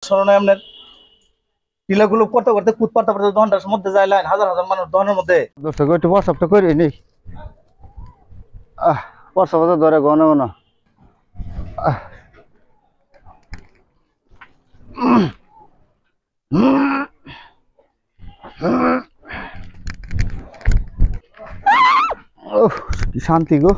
স্মরণে আপনার টিলাগুলো করতে করতে কুদ পারতে পারতে দহনটার মধ্যে যায় লাইন হাজার হাজার মানুষ দহনের মধ্যে দোস্ত একটু প্রসাবটা করি নি প্রসাব ধরে ঘন ঘন কি শান্তি গো।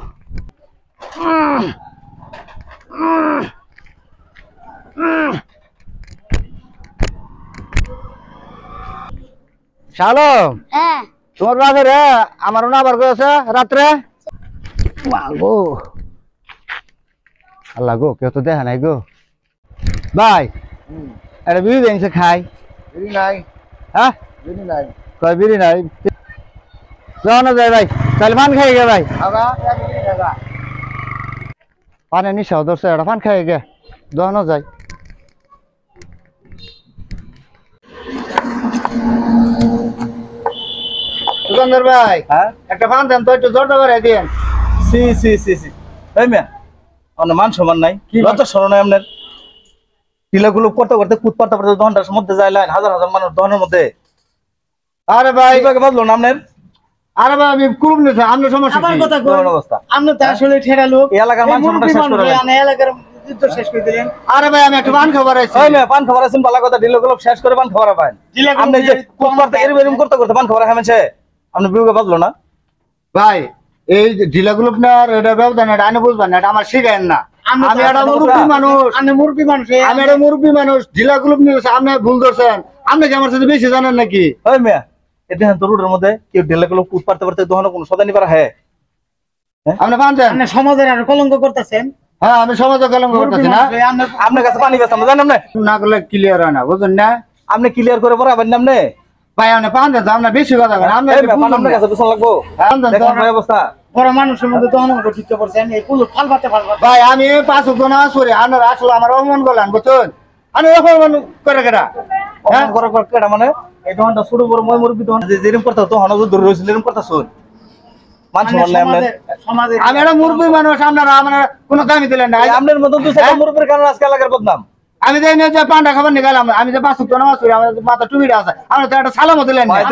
শালম তোমার বাপে রে আমারও না আবার করেছে রাত্রে গো আল্লাহ গো কেউ তো দেখা নাই গো ভাই একটা বিড়ি ভেঙছে খাই বিড়ি নাই হ্যাঁ বিড়ি নাই কয় বিড়ি নাই যাও না যায় ভাই তাহলে পান খাই গে ভাই পানে নিশাও ধরছে একটা পান খাই গে যাও যায় দোকানদার ভাই হ্যাঁ একটা পান দেন তো একটু জোরটা বাড়াই দিন সি সি সি সি তাই মিয়া আপনার মান সমান নাই লজ্জা স্মরণে আপনার টিলাগুলো করতে করতে কুদ পারতে পারতে দহনটার মধ্যে যায় লাইন হাজার হাজার মানুষ দহনের মধ্যে আরে ভাই বাজলো না আপনার আরে ভাই আমি কুরুম নিছে আপনার সমস্যা আমার কি কথা কই কেমন অবস্থা আপনি তো আসলে ঠেরা লোক এই এলাকার মান সম্মানটা শেষ করে দিলেন। এলাকার যুদ্ধ শেষ করে দিলেন। আরে ভাই আমি একটা পান খাবার আইছি ওই মিয়া পান খাবার আছেন ভালো কথা টিলাগুলো শেষ করে পান খাবার পান আপনি যে কুদ পারতে এরম করতে করতে পান খাবার খাবেন সে আপনি বিউকে বাজলো না ভাই এই ঢিলাগুলো আপনার এটা ব্যবধান এটা আনে বুঝবেন না এটা আমার শিখায়েন না আমি একটা মুরব্বী মানুষ আপনি মুরব্বী মানুষ আমি একটা মুরব্বী মানুষ ঢিলাগুলো আপনি ভুল ধরছেন আপনি কি আমার সাথে বেশি জানেন নাকি ওই মিয়া এটা তো রোডের মধ্যে কেউ টিলাগুলো কুদ পারতে পারতে দহনে কোনো সদানি পারা হ্যাঁ আপনি পান দেন আপনি সমাজের আর কলঙ্ক করতেছেন। হ্যাঁ আমি সমাজে কলঙ্ক করতেছি না আপনার কাছে পানি বেচতাম জানেন না না করলে ক্লিয়ার হয় না বুঝলেন না আপনি ক্লিয়ার করে পরে আবার নামনে ভাই আপনি পান দেন তো আপনার বেশি কথা বলেন এই মিয়া, পান আপনার কাছে বেচন লাগবো দেখেন ভাই অবস্থা বড় মানুষের মধ্যে তো অনন্ত ঢুকতে পড়ছেন এই কুল ফালবাতে ভাই আমি 5 ওয়াক্ত নামাজ পড়ি আপনার আসলে আমার অপমান করলেন বুঝছেন আমি অপমান করে কেডা অপমান করার পর কেডা মানে এই দোকানটা শুরু বড় মই মুরব্বি দোকান যেরকম করতে তো হনজ ধরে রইছিল এরকম করতে শুন মান সম্মান নাই আপনার সমাজের আমি একটা মুরব্বী মানুষ আপনারা আমার কোনো দামি দিলেন না আপনার মতন তো সেটা মুরব্বির কারণে আজকে এলাকার বদনাম আমি যাই না যে পান্ডা খাবার নিগালাম আমি যে 5 ওয়াক্ত নামাজ পড়ি আমার মাথা টুপিটা আছে আমরা তো একটা সালামও দিলেন না ভাই,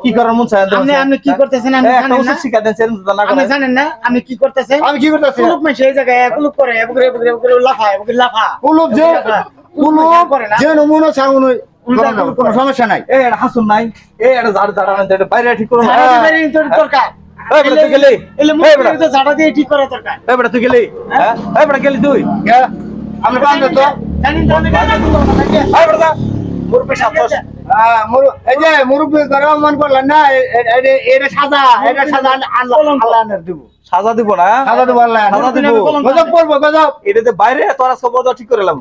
কি করার মন চায় আপনি কি করতেছেন আপনি একটা জানেন উচিত না শিক্ষা দেন সেরকম তো না আপনি করে জানেন না আপনি কি করতেছেন আমি কি করতেছি কুলুপ মেশে এই জায়গায় কুলুপ করে এবগরে এবগরে এবগরে লাফায় এবগরে লাফা কুলুপ যে কুলুপ করে না যে নমুনা ছাউন কোনো সমস্যা নাই এই এটা হাসুন নাই এই এটা ঝাড় ঝাড়া নাই এটা বাইরে ঠিক করুন ঝাড়া দিবেন এই তোর দরকার এই বেটা তুই গেলি এলে এই মুখ বেটা তো ঝাড়া দিয়ে ঠিক করা দরকার এই বেটা তুই গেলি হ্যাঁ এই বেটা গেলি তুই কে আপনি পান দেন তো জানেন তো এই বেটা মুরব্বি সাতশ এই যে মুরব্বী করে অপমান করলেন না এটা সাজা আল্লাহ আল্লাহ দিব সাজা দিব না সাজা দিব আল্লাহ সাজা দিব গজব করবো গজব এটাতে বাইরে তোরা সব বড় ঠিক করে লাম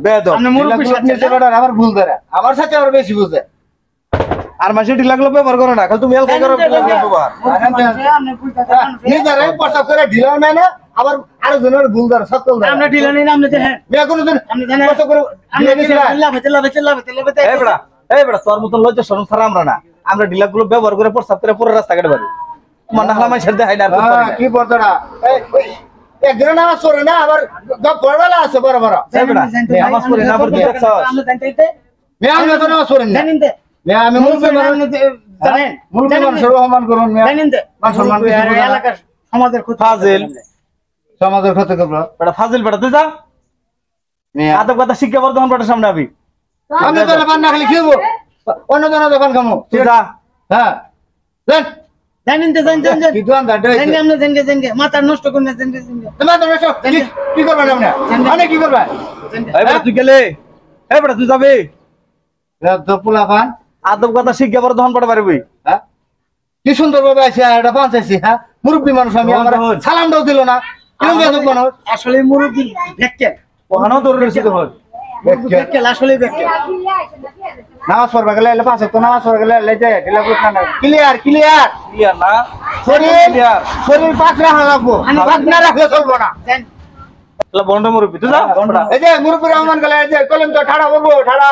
বেদব আপনি মুরব্বি সাথে আমার ভুল ধরে আমার সাথে আরো বেশি বুঝে আর মাসে ঠিক লাগলো ব্যবহার করো না খালি তুমি এলকা করো ব্যবহার আপনি কই কথা নিজেরে প্রস্তাব করে ঢিলাও নেয় না আবার আরো জনের ভুল ধরে সকল ধরে আমরা ঢিলা নেই আপনি দেখেন মেয়ে কোনোদিন আপনি জানেন প্রস্তাব করে আপনি লাফাতে লাফাতে লাফাতে লাফাতে এই বেটা তোর মতন লজ্জা শরম ছাড়া আমরা না আমরা ঢিলাগুলো ব্যবহার করে প্রস্তাব করে পুরো রাস্তা কেটে পারি তোমার না হালামাই ছেড়ে দেয় না আর কিছু পারি না। কি বলতরা একদিন নামাজ পড়ে না আবার পড়বেলা আছে বড় বড় এই বেটা নামাজ পড়ি না পড়ি দেখছস আমরা জানতে মেয়ে আমি তো নামাজ পড়েন না জানেন তো মেয়ে আমি মুরব্বী মানুষ জানেন মুরব্বী মানুষের অপমান করুন মেয়ে জানেন তো মান সম্মান বেশি বুঝে না। এলাকার সমাজের ক্ষতি ফাজিল সমাজের ক্ষতি করবো বেটা ফাজিল বেটা তুই যা মেয়ে আদব কথা শিক্ষা বর্ধমান বেটার সামনে আবি আমি তো পান না খালি খেবো অন্য জন দোকান খামো তুই যা হ্যাঁ দেন জানেন তো জানেন জানেন কি দোকান দাঁড় জানেন আমরা জানেন মাথা নষ্ট করুন না জানেন তোমার তো নষ্ট কি করবেন আপনি মানে কি করবেন এই বেটা তুই গেলে এই বেটা তুই যাবি তো পোলা পান আদব কথা শিক্ষা বর্ধমান বেটা পারবি হ্যাঁ কি সুন্দর ভাবে আছে এটা পৌঁছাইছি হ্যাঁ মুরব্বী মানুষ আমি আমার সালামটাও দিল না কেউ বেদক মানুষ আসলে মুরব্বি দেখকেন ওখানেও দৌড়ে রয়েছে তো দেখকেন আসলে দেখকেন নামাজ পড়বা গেলে এলে 5 ওয়াক্ত নামাজ পড়বা গেলে এলে যায় ঢিলা বুঝ না ক্লিয়ার ক্লিয়ার ক্লিয়ার না শরীর ক্লিয়ার শরীর পাক রাখা লাগবো পাক না রাখলে চলবো না জান বন্ড মুরব্বি তুই যা এই যে মুরব্বী রহমান গেলে এই যে কলম তো ঠাড়া বলবো ঠাড়া